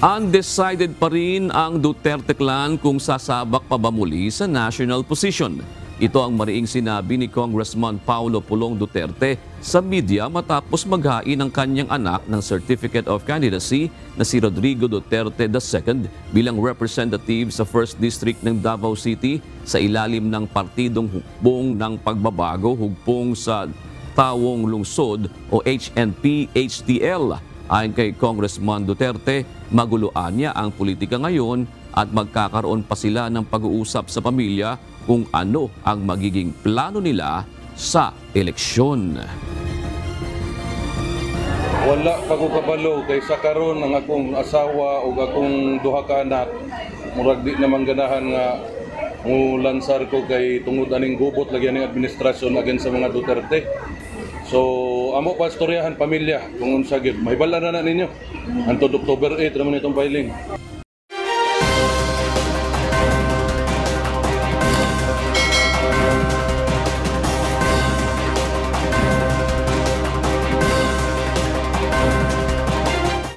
Undecided pa rin ang Duterte clan kung sasabak pa ba muli sa national position. Ito ang mariing sinabi ni Congressman Paulo Pulong Duterte sa media matapos maghain ang kanyang anak ng Certificate of Candidacy na si Rodrigo Duterte II bilang representative sa 1st District ng Davao City sa ilalim ng Partidong Hukbong ng Pagbabago, Hugpong sa Tawong Lungsod o HNP-HTL. Ayon kay Congressman Duterte, maguluan niya ang politika ngayon at magkakaroon pa sila ng pag-uusap sa pamilya kung ano ang magiging plano nila sa eleksyon. Wala pa ko kabalo kay sa karon ang akong asawa o akong duha ka anak. Murag di naman ganahan nga lansar ko kay tungod aning gubot lagyan ng administrasyon against sa mga Duterte. So, amo pa istoryahan pamilya kung unsa gyud. Mahibala na ninyo. Antod October 8 naman itong filing.